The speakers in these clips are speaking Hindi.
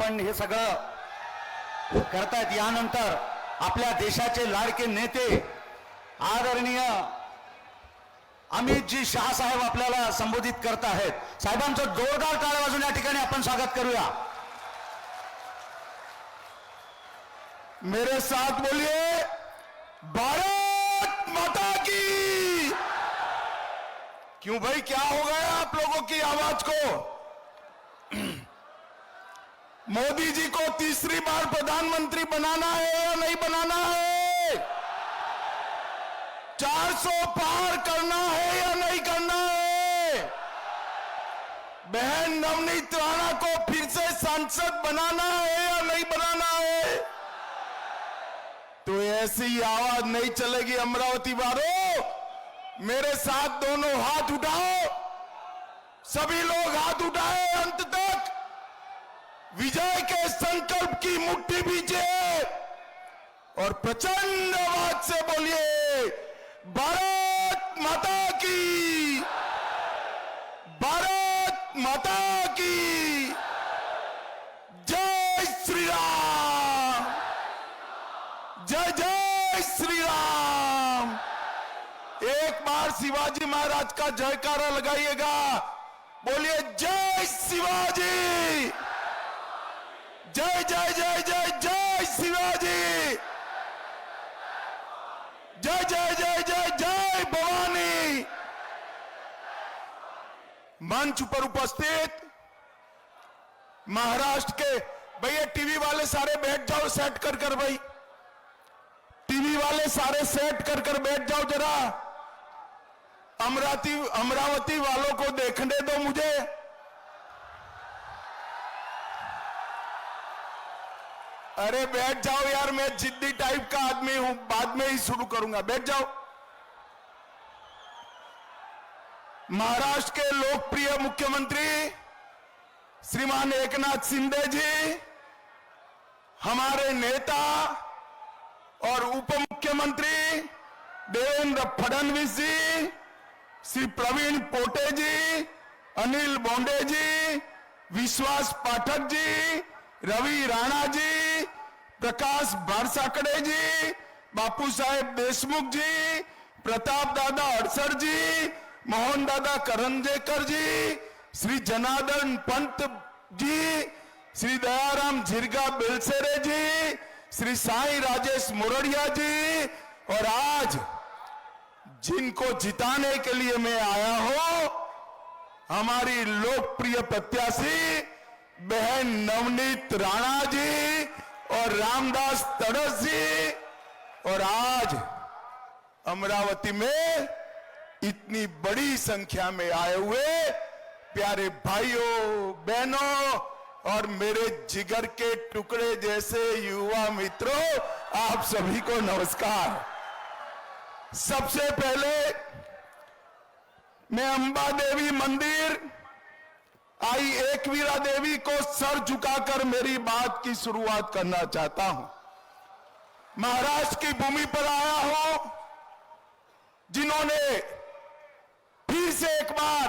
आपण हे सगळं करतायत, यानंतर आपल्या देशाचे लाडके नेते आदरणीय अमित जी शाह साहेब आपल्याला संबोधित करत आहेत. साहेबांचं जोरदार टाळ्या वाजून या ठिकाणी आपण स्वागत करूया. मेरे साथ बोलिए, भारत माता की. क्यों भाई, क्या हो गया आप लोगों की आवाज को? मोदी जी को तीसरी बार प्रधानमंत्री बनाना है या नहीं बनाना है? 400 पार करना है या नहीं करना है? बहन नवनीत राणा को फिर से सांसद बनाना है या नहीं बनाना है? तो ऐसी आवाज नहीं चलेगी अमरावती वालों. मेरे साथ दोनों हाथ उठाओ, सभी लोग हाथ उठाए अंत तक. विजय के संकल्प की मुट्ठी भीजिए और प्रचंड आवाज से बोलिए, भारत माता की, भारत माता की. जय श्री राम, जय जय श्री राम. एक बार शिवाजी महाराज का जयकारा लगाइएगा. बोलिए जय शिवाजी, जय जय जय जय जय शिवाजी, जय जय जय जय जय भवानी. मंच पर उपस्थित महाराष्ट्र के भैया, टीवी वाले सारे बैठ जाओ सेट कर भाई. टीवी वाले सारे सेट कर बैठ जाओ जरा. अमरावती वालों को देखने दो मुझे. अरे बैठ जाओ यार, मैं जिद्दी टाइप का आदमी हूं, बाद में ही शुरू करूंगा. बैठ जाओ. महाराष्ट्र के लोकप्रिय मुख्यमंत्री श्रीमान एकनाथ शिंदे जी, हमारे नेता और उप मुख्यमंत्री देवेंद्र फडणवीस जी, श्री प्रवीण पोटे जी, अनिल बोंडे जी, विश्वास पाठक जी, रवि राणा जी, प्रकाश भारसाकडे जी, बापू साहेब देशमुख जी, प्रताप दादा अडसर जी, मोहन दादा करंजेकर जी, श्री जनार्दन पंत जी, श्री दयाराम झिरगा बेलसेरे जी, श्री साई राजेश मोरडिया जी, और आज जिनको जिताने के लिए मैं आया हूं, हमारी लोकप्रिय प्रत्याशी बहन नवनीत राणा जी और रामदास तड़स जी. और आज अमरावती में इतनी बड़ी संख्या में आए हुए प्यारे भाइयों बहनों और मेरे जिगर के टुकड़े जैसे युवा मित्रों, आप सभी को नमस्कार. सबसे पहले मैं अंबा देवी मंदिर आई एकवीरा देवी को सर झुकाकर मेरी बात की शुरुआत करना चाहता हूं. महाराष्ट्र की भूमि पर आया हूं, जिन्होंने फिर से एक बार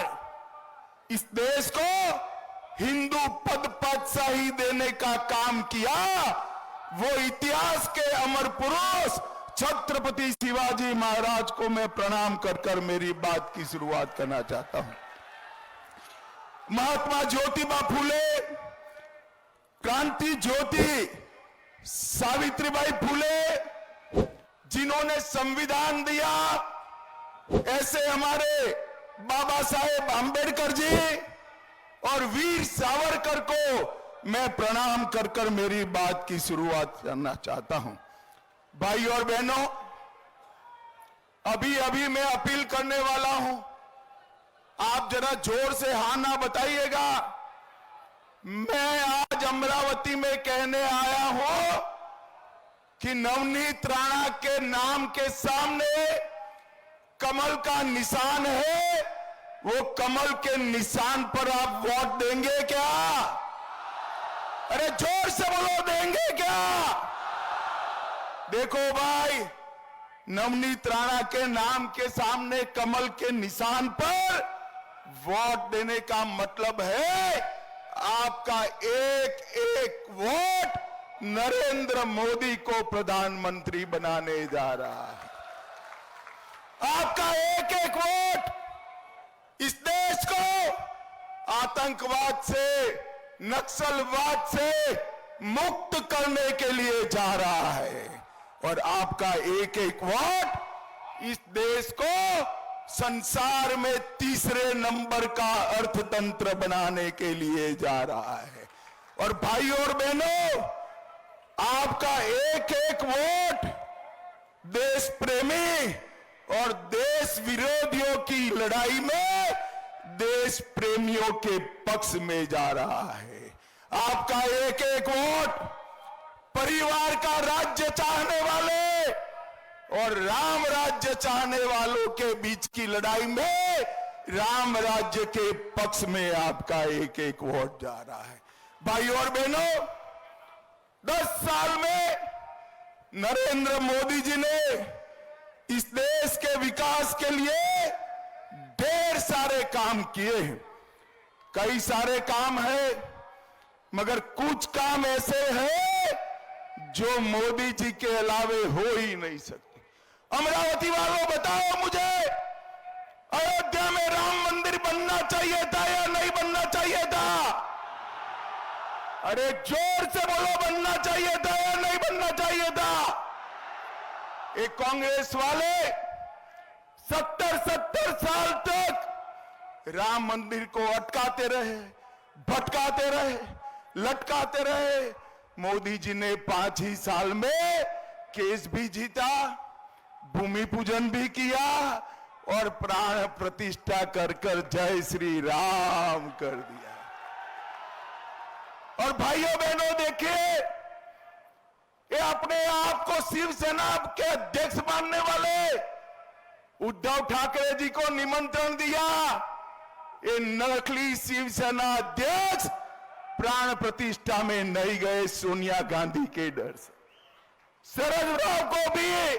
इस देश को हिंदू पदशाही देने का काम किया. वो इतिहास के अमर पुरुष छत्रपति शिवाजी महाराज को मैं प्रणाम कर मेरी बात की शुरुआत करना चाहता हूं. महात्मा ज्योतिबा फूले, क्रांति ज्योति सावित्रीबाई फूले, जिन्होंने संविधान दिया, ऐसे हमारे बाबा साहेब आंबेडकर जी और वीर सावरकर को मैं प्रणाम कर मेरी बात की शुरुआत करना चाहता हूं. भाई और बहनों, अभी मैं अपील करने वाला हूं, आप जरा जोर से हाँ ना बताइएगा. मैं आज अमरावती में कहने आया हूं कि नवनीत राणा के नाम के सामने कमल का निशान है. वो कमल के निशान पर आप वोट देंगे क्या? अरे जोर से बोलो, देंगे क्या? देखो भाई, नवनीत राणा के नाम के सामने कमल के निशान पर वोट देने का मतलब है आपका एक एक वोट नरेंद्र मोदी को प्रधानमंत्री बनाने जा रहा है। आपका एक एक वोट इस देश को आतंकवाद से, नक्सलवाद से मुक्त करने के लिए जा रहा है। और आपका एक एक वोट इस देश को संसार में तीसरे नंबर का अर्थतंत्र बनाने के लिए जा रहा है। और भाइयों और बहनों, आपका एक एक वोट देश प्रेमी और देश विरोधियों की लड़ाई में देश प्रेमियों के पक्ष में जा रहा है। आपका एक एक वोट परिवार का राज्य चाहने वाले और राम राज्य चाहने वालों के बीच की लड़ाई में राम राज्य के पक्ष में आपका एक एक वोट जा रहा है। भाइयों और बहनों, 10 साल में नरेंद्र मोदी जी ने इस देश के विकास के लिए ढेर सारे काम किए हैं। कई सारे काम है, मगर कुछ काम ऐसे हैं जो मोदी जी के अलावे हो ही नहीं सकते। अमरावती वालों, बताओ मुझे, अयोध्या में राम मंदिर बनना चाहिए था या नहीं बनना चाहिए था? अरे जोर से बोलो, बनना चाहिए था या नहीं बनना चाहिए था? एक कांग्रेस वाले 70 साल तक राम मंदिर को अटकाते रहे, भटकाते रहे, लटकाते रहे। मोदी जी ने 5 ही साल में केस भी जीता, भूमि पूजन भी किया और प्राण प्रतिष्ठा कर कर जय श्री राम कर दिया। और भाइयों बहनों, देखिए, ये अपने आप को शिवसेना के अध्यक्ष मानने वाले उद्धव ठाकरे जी को निमंत्रण दिया। ये नकली शिवसेना अध्यक्ष प्राण प्रतिष्ठा में नहीं गए सोनिया गांधी के डर से। शरद राव को भी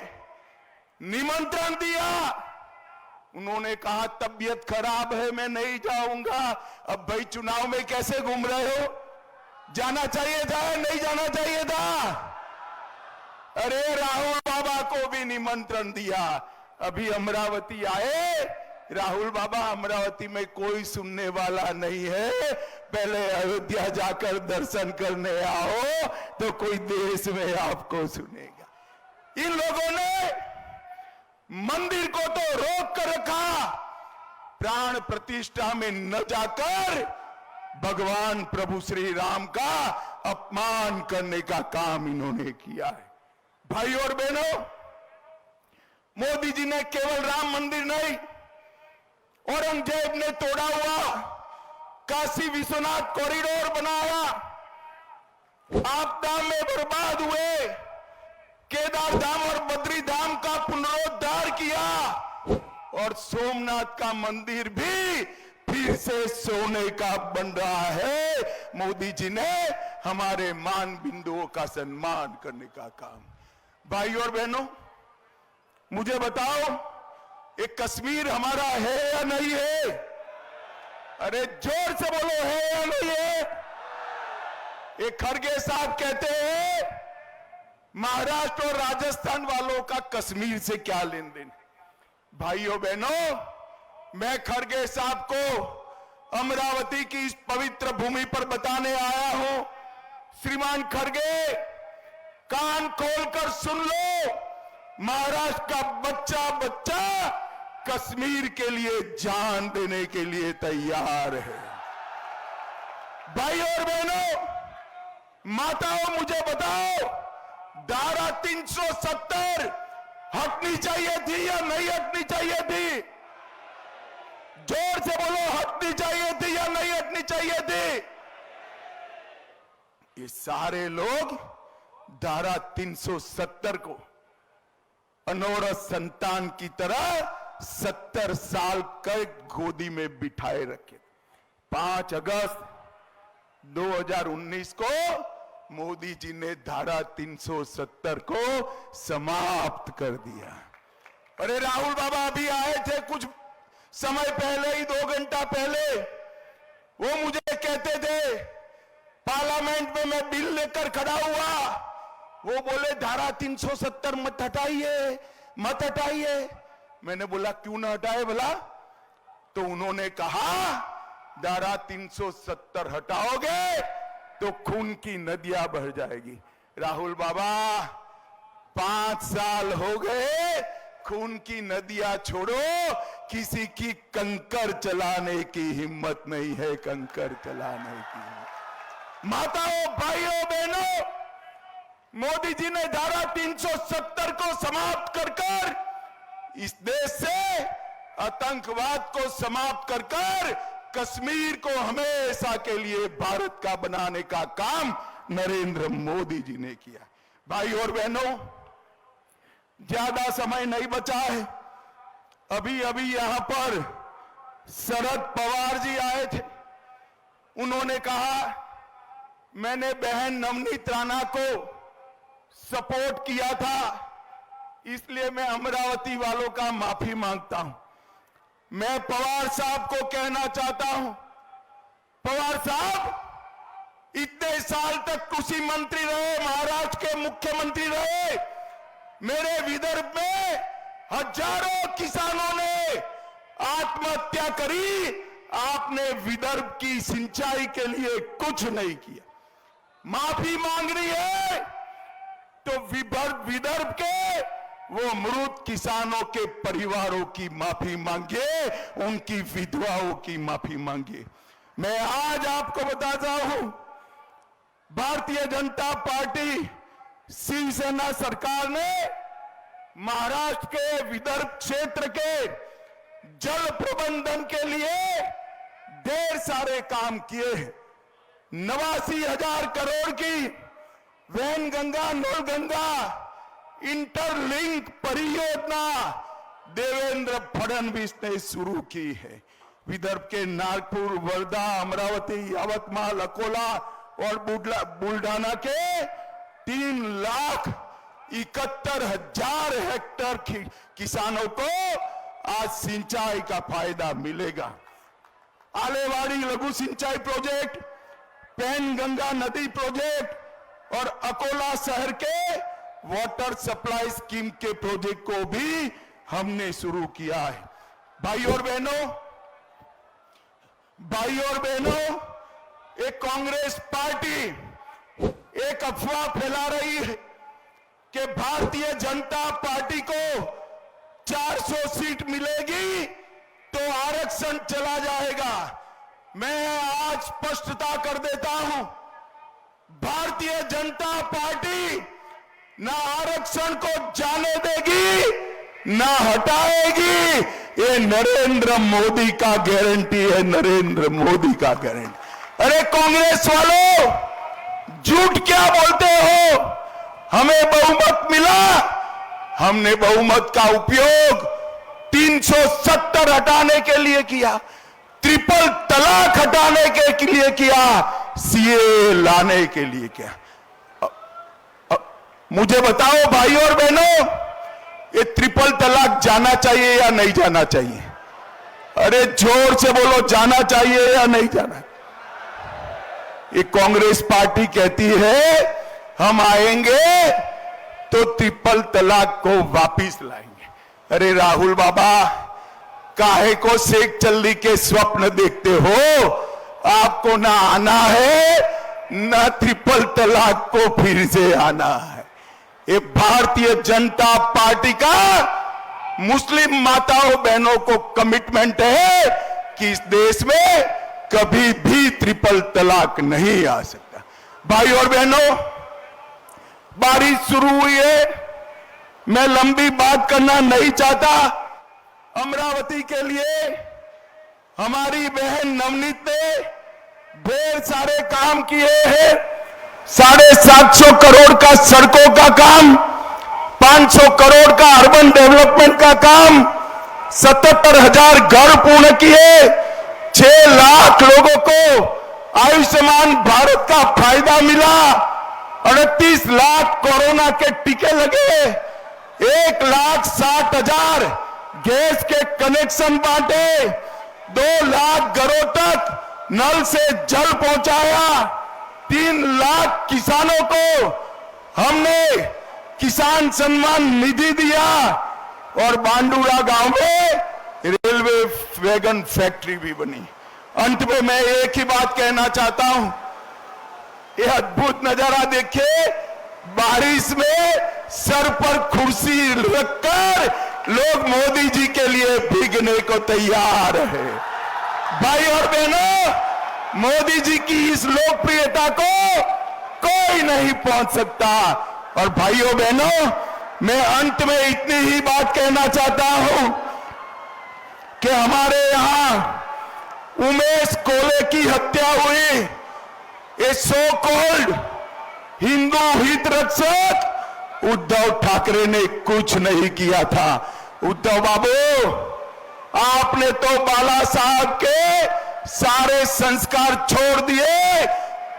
निमंत्रण दिया, उन्होंने कहा तबीयत खराब है, मैं नहीं जाऊंगा। अब भाई चुनाव में कैसे घूम रहे हो? जाना चाहिए था, नहीं जाना चाहिए था? अरे राहुल बाबा को भी निमंत्रण दिया। अभी अमरावती आए, राहुल बाबा अमरावती में कोई सुनने वाला नहीं है, पहले अयोध्या जाकर दर्शन करने आओ तो कोई देश में आपको सुनेगा। इन लोगों ने मंदिर को तो रोक कर रखा, प्राण प्रतिष्ठा में न जाकर भगवान प्रभु श्री राम का अपमान करने का काम इन्होंने किया है। भाइयों और बहनों, मोदी जी ने केवल राम मंदिर नहीं, औरंगजेब ने तोड़ा हुआ काशी विश्वनाथ कॉरिडोर बनाया, आपदा में बर्बाद हुए केदार धाम और बद्री धाम का पुनरुद्धार किया और सोमनाथ का मंदिर भी फिर से सोने का बन रहा है। मोदी जी ने हमारे मान बिंदुओं का सम्मान करने का काम। भाइयों और बहनों, मुझे बताओ, ये कश्मीर हमारा है या नहीं है? अरे जोर से बोलो, है या नहीं है? ये खड़गे साहब कहते हैं महाराष्ट्र और राजस्थान वालों का कश्मीर से क्या लेन देन। भाइयों बहनों, मैं खड़गे साहब को अमरावती की इस पवित्र भूमि पर बताने आया हूं। श्रीमान खड़गे, कान खोलकर सुन लो, महाराष्ट्र का बच्चा बच्चा कश्मीर के लिए जान देने के लिए तैयार है। भाइयों और बहनों, माताओं, मुझे बताओ, धारा 370 हटनी चाहिए थी या नहीं हटनी चाहिए थी? जोर से बोलो, हटनी चाहिए थी या नहीं हटनी चाहिए थी? ये सारे लोग धारा 370 को अनोरथ संतान की तरह 70 साल के गोदी में बिठाए रखे। 5 अगस्त 2019 को मोदी जी ने धारा 370 को समाप्त कर दिया। अरे राहुल बाबा अभी आए थे कुछ समय पहले ही, 2 घंटा पहले, वो मुझे कहते थे, पार्लियामेंट में मैं बिल लेकर खड़ा हुआ, वो बोले धारा 370 मत हटाइए, मत हटाइए। मैंने बोला क्यों ना हटाए भला? तो उन्होंने कहा धारा 370 हटाओगे तो खून की नदियां बह जाएगी। राहुल बाबा 5 साल हो गए, खून की नदियां छोड़ो, किसी की कंकर चलाने की हिम्मत नहीं है, कंकर चलाने की। माताओं, भाइयों, बहनों, मोदी जी ने धारा 370 को समाप्त कर इस देश से आतंकवाद को समाप्त कर कश्मीर को हमेशा के लिए भारत का बनाने का काम नरेंद्र मोदी जी ने किया। भाई और बहनों, ज्यादा समय नहीं बचा है। अभी अभी यहां पर शरद पवार जी आए थे। उन्होंने कहा मैंने बहन नवनीत राणा को सपोर्ट किया था, इसलिए मैं अमरावती वालों का माफी मांगता हूं। मैं पवार साहब को कहना चाहता हूं, पवार साहब इतने साल तक कृषि मंत्री रहे, महाराष्ट्र के मुख्यमंत्री रहे। मेरे विदर्भ में हजारों किसानों ने आत्महत्या करी, आपने विदर्भ की सिंचाई के लिए कुछ नहीं किया। माफी मांग रही है तो विदर्भ के वो मृत किसानों के परिवारों की माफी मांगे, उनकी विधवाओं की माफी मांगे। मैं आज आपको बताता हूं, भारतीय जनता पार्टी शिवसेना सरकार ने महाराष्ट्र के विदर्भ क्षेत्र के जल प्रबंधन के लिए ढेर सारे काम किए। 89,000 करोड़ की वैनगंगा नलगंगा इंटरलिंक परियोजना देवेंद्र फडणवीस ने शुरू की है। विदर्भ के नागपुर, वर्धा, अमरावती, यवतमाल, अकोला और बुलढाना के 3,71,000 हेक्टेयर किसानों को आज सिंचाई का फायदा मिलेगा। आलेवाड़ी लघु सिंचाई प्रोजेक्ट, पैनगंगा नदी प्रोजेक्ट और अकोला शहर के वाटर सप्लाई स्कीम के प्रोजेक्ट को भी हमने शुरू किया है। भाई और बहनों, एक कांग्रेस पार्टी एक अफवाह फैला रही है कि भारतीय जनता पार्टी को 400 सीट मिलेगी तो आरक्षण चला जाएगा। मैं आज स्पष्टता कर देता हूं, भारतीय जनता पार्टी ना आरक्षण को जाने देगी ना हटाएगी। ये नरेंद्र मोदी का गारंटी है, नरेंद्र मोदी का गारंटी। अरे कांग्रेस वालों, झूठ क्या बोलते हो? हमें बहुमत मिला, हमने बहुमत का उपयोग 370 हटाने के लिए किया, ट्रिपल तलाक हटाने के लिए किया, सीए लाने के लिए किया। मुझे बताओ भाई और बहनों, ये ट्रिपल तलाक जाना चाहिए या नहीं जाना चाहिए? अरे जोर से बोलो, जाना चाहिए या नहीं जाना? ये कांग्रेस पार्टी कहती है हम आएंगे तो ट्रिपल तलाक को वापिस लाएंगे। अरे राहुल बाबा, काहे को शेख चल्ली के स्वप्न देखते हो? आपको ना आना है ना ट्रिपल तलाक को फिर से आना है। ये भारतीय जनता पार्टी का मुस्लिम माताओं बहनों को कमिटमेंट है कि इस देश में कभी भी ट्रिपल तलाक नहीं आ सकता। भाई और बहनों, बारिश शुरू हुई है, मैं लंबी बात करना नहीं चाहता। अमरावती के लिए हमारी बहन नवनीत ने ढेर सारे काम किए हैं। 750 करोड़ का सड़कों का काम, 500 करोड़ का अर्बन डेवलपमेंट का काम, 77,000 घर पूर्ण किए, 6 लाख लोगों को आयुष्मान भारत का फायदा मिला, 38 लाख कोरोना के टीके लगे, 1,60,000 गैस के कनेक्शन बांटे, 2 लाख घरों तक नल से जल पहुंचाया, 3 लाख किसानों को हमने किसान सम्मान निधि दिया और बांडूरा गांव में रेलवे वैगन फैक्ट्री भी बनी। अंत में मैं एक ही बात कहना चाहता हूं, ये अद्भुत नजारा देखिए, बारिश में सर पर कुर्सी रखकर लोग मोदी जी के लिए भीगने को तैयार है। भाई और बहनों, मोदी जी की इस लोकप्रियता को कोई नहीं पहुंच सकता। और भाइयों बहनों, मैं अंत में इतनी ही बात कहना चाहता हूं कि हमारे यहां उमेश कोले की हत्या हुई, ये सो कॉल्ड हिंदू हित रक्षक उद्धव ठाकरे ने कुछ नहीं किया था। उद्धव बाबू, आपने तो बाला साहब के सारे संस्कार छोड़ दिए।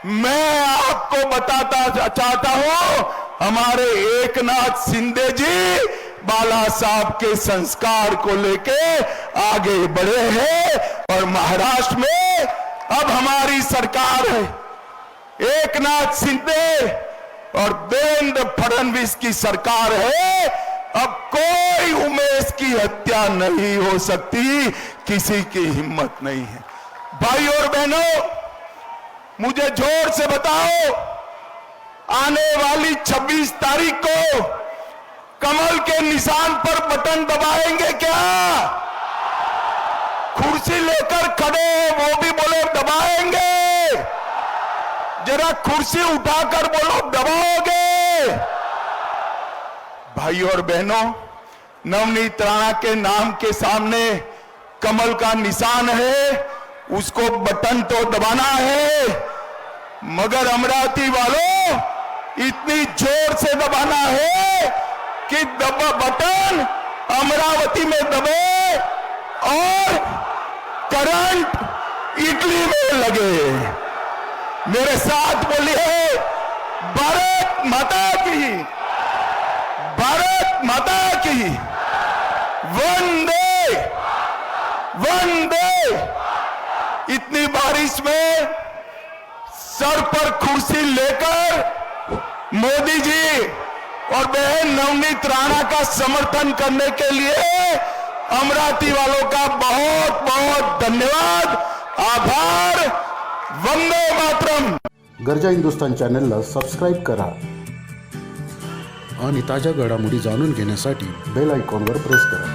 मैं आपको बताता चाहता हूं, हमारे एकनाथ शिंदे जी बाला साहब के संस्कार को लेके आगे बढ़े हैं और महाराष्ट्र में अब हमारी सरकार है। एकनाथ शिंदे और देवेंद्र फडणवीस की सरकार है। अब कोई उमेश की हत्या नहीं हो सकती, किसी की हिम्मत नहीं है। भाई और बहनों, मुझे जोर से बताओ, आने वाली 26 तारीख को कमल के निशान पर बटन दबाएंगे क्या? कुर्सी लेकर खड़े वो भी बोलो दबाएंगे, जरा कुर्सी उठाकर बोलो दबाओगे? भाई और बहनों, नवनीत राणा के नाम के सामने कमल का निशान है, उसको बटन तो दबाना है, मगर अमरावती वालों इतनी जोर से दबाना है कि बटन अमरावती में दबे और करंट इटली में लगे। मेरे साथ बोलिए, भारत माता की, भारत माता की, वंदे वंदे। इतनी बारिश में सर पर कुर्सी लेकर मोदी जी और बहन नवनीत राणा का समर्थन करने के लिए अमरावती वालों का बहुत बहुत धन्यवाद, आभार। वंदे मातरम। गरजा हिंदुस्तान चॅनलला सबस्क्राईब करा आणि ताज्या घडामोडी जाणून घेण्यासाठी बेल आयकॉनवर प्रेस करा.